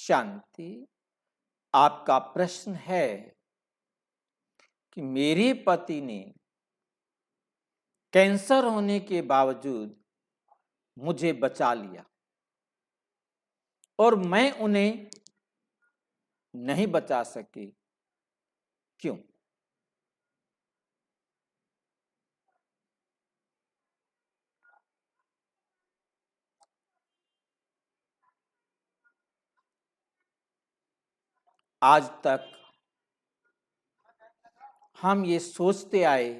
शांति। आपका प्रश्न है कि मेरे पति ने कैंसर होने के बावजूद मुझे बचा लिया और मैं उन्हें नहीं बचा सकी, क्यों? आज तक हम ये सोचते आए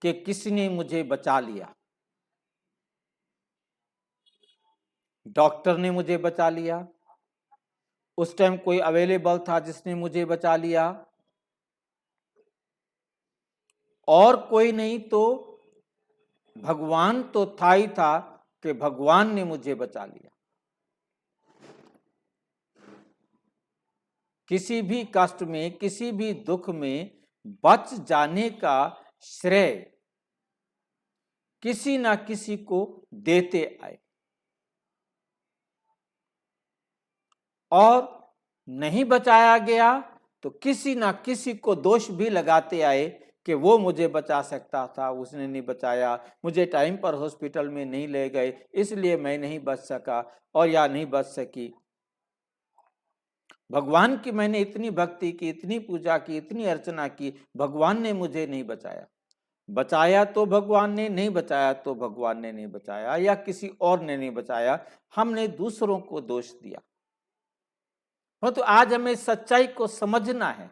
कि किसी ने मुझे बचा लिया, डॉक्टर ने मुझे बचा लिया, उस टाइम कोई अवेलेबल था जिसने मुझे बचा लिया, और कोई नहीं तो भगवान तो था ही था कि भगवान ने मुझे बचा लिया। किसी भी कष्ट में, किसी भी दुख में बच जाने का श्रेय किसी ना किसी को देते आए, और नहीं बचाया गया तो किसी ना किसी को दोष भी लगाते आए कि वो मुझे बचा सकता था, उसने नहीं बचाया, मुझे टाइम पर हॉस्पिटल में नहीं ले गए, इसलिए मैं नहीं बच सका और या नहीं बच सकी। भगवान की मैंने इतनी भक्ति की, इतनी पूजा की, इतनी अर्चना की, भगवान ने मुझे नहीं बचाया। बचाया तो भगवान ने, नहीं बचाया तो भगवान ने नहीं बचाया, या किसी और ने नहीं बचाया, हमने दूसरों को दोष दिया। हाँ, तो आज हमें सच्चाई को समझना है।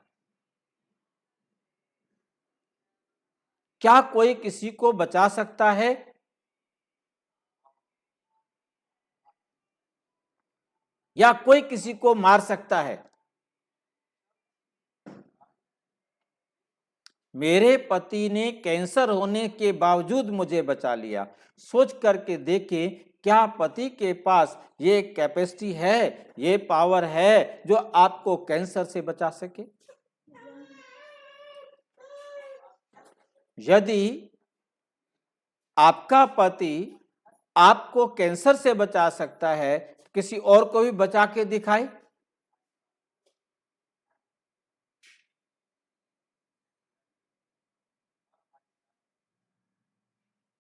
क्या कोई किसी को बचा सकता है? या कोई किसी को मार सकता है? मेरे पति ने कैंसर होने के बावजूद मुझे बचा लिया। सोच करके देखें, क्या पति के पास ये कैपेसिटी है, ये पावर है जो आपको कैंसर से बचा सके? यदि आपका पति आपको कैंसर से बचा सकता है, किसी और को भी बचा के दिखाए।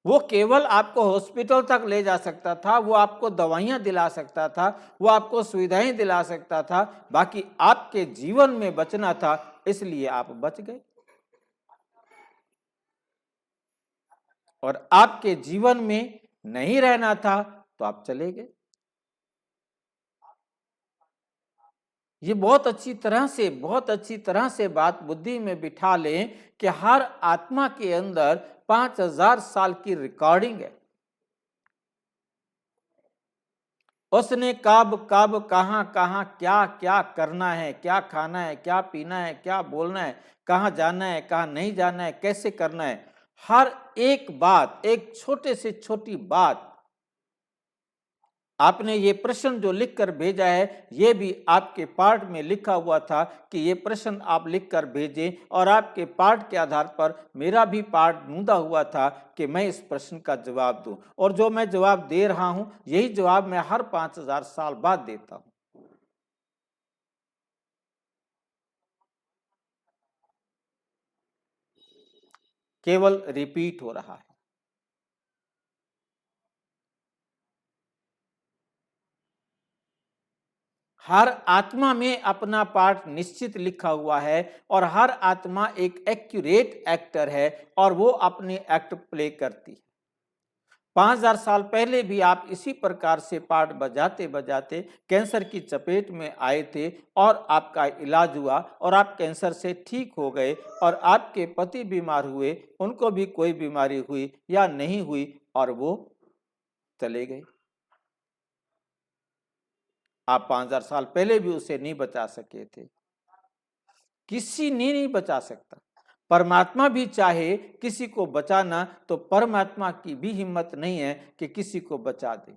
वो केवल आपको हॉस्पिटल तक ले जा सकता था, वो आपको दवाइयां दिला सकता था, वो आपको सुविधाएं दिला सकता था, बाकी आपके जीवन में बचना था, इसलिए आप बच गए, और आपके जीवन में नहीं रहना था तो आप चले गए। ये बहुत अच्छी तरह से बात बुद्धि में बिठा लें कि हर आत्मा के अंदर 5000 साल की रिकॉर्डिंग है। उसने कब कब कहां कहां क्या क्या करना है, क्या खाना है, क्या पीना है, क्या बोलना है, कहां जाना है, कहां नहीं जाना है, कैसे करना है, हर एक बात, एक छोटे से छोटी बात। आपने ये प्रश्न जो लिखकर भेजा है, ये भी आपके पाठ में लिखा हुआ था कि ये प्रश्न आप लिखकर भेजें, और आपके पाठ के आधार पर मेरा भी पाठ ढूंढा हुआ था कि मैं इस प्रश्न का जवाब दूं, और जो मैं जवाब दे रहा हूं, यही जवाब मैं हर 5000 साल बाद देता हूं। केवल रिपीट हो रहा है। हर आत्मा में अपना पार्ट निश्चित लिखा हुआ है, और हर आत्मा एक एक्यूरेट एक्टर है, और वो अपने एक्ट प्ले करती है। 5000 साल पहले भी आप इसी प्रकार से पार्ट बजाते बजाते कैंसर की चपेट में आए थे, और आपका इलाज हुआ, और आप कैंसर से ठीक हो गए, और आपके पति बीमार हुए, उनको भी कोई बीमारी हुई या नहीं हुई, और वो चले गए। आप 5000 साल पहले भी उसे नहीं बचा सके थे। किसी ने नहीं बचा सकता। परमात्मा भी चाहे किसी को बचाना, तो परमात्मा की भी हिम्मत नहीं है कि किसी को बचा दे।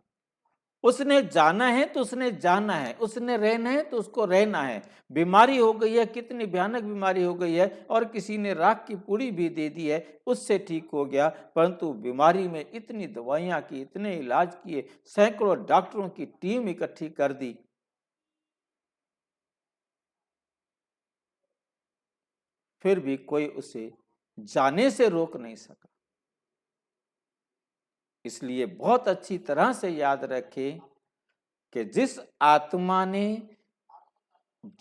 उसने जाना है तो उसने जाना है, उसने रहना है तो उसको रहना है। बीमारी हो गई है, कितनी भयानक बीमारी हो गई है, और किसी ने राख की पूड़ी भी दे दी है, उससे ठीक हो गया, परंतु बीमारी में इतनी दवाइयां की, इतने इलाज किए, सैकड़ों डॉक्टरों की टीम इकट्ठी कर दी, फिर भी कोई उसे जाने से रोक नहीं सका। इसलिए बहुत अच्छी तरह से याद रखें कि जिस आत्मा ने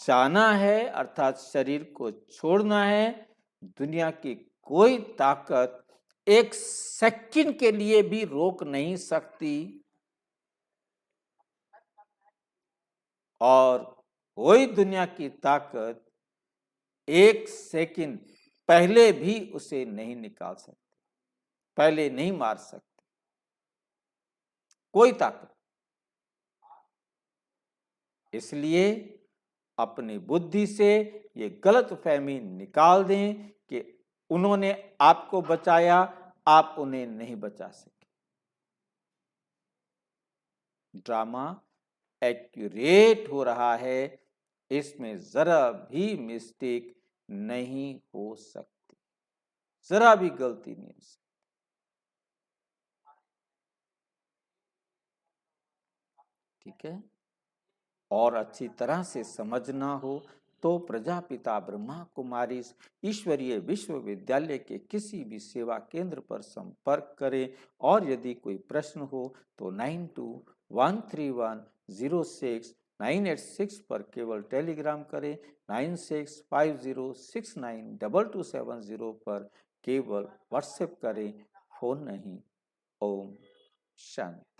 जाना है अर्थात शरीर को छोड़ना है, दुनिया की कोई ताकत एक सेकंड के लिए भी रोक नहीं सकती, और कोई दुनिया की ताकत एक सेकंड पहले भी उसे नहीं निकाल सकती, पहले नहीं मार सकती कोई ताकत। इसलिए अपनी बुद्धि से ये गलत फहमी निकाल दें कि उन्होंने आपको बचाया, आप उन्हें नहीं बचा सके। ड्रामा एक्यूरेट हो रहा है, इसमें जरा भी मिस्टेक नहीं हो सकती, जरा भी गलती नहीं हो सकती। ठीक है, और अच्छी तरह से समझना हो तो प्रजापिता ब्रह्मा कुमारी ईश्वरीय विश्वविद्यालय के किसी भी सेवा केंद्र पर संपर्क करें, और यदि कोई प्रश्न हो तो 9213106986 पर केवल टेलीग्राम करें, 9650692270 पर केवल व्हाट्सएप करें, फोन नहीं। ओम शांति।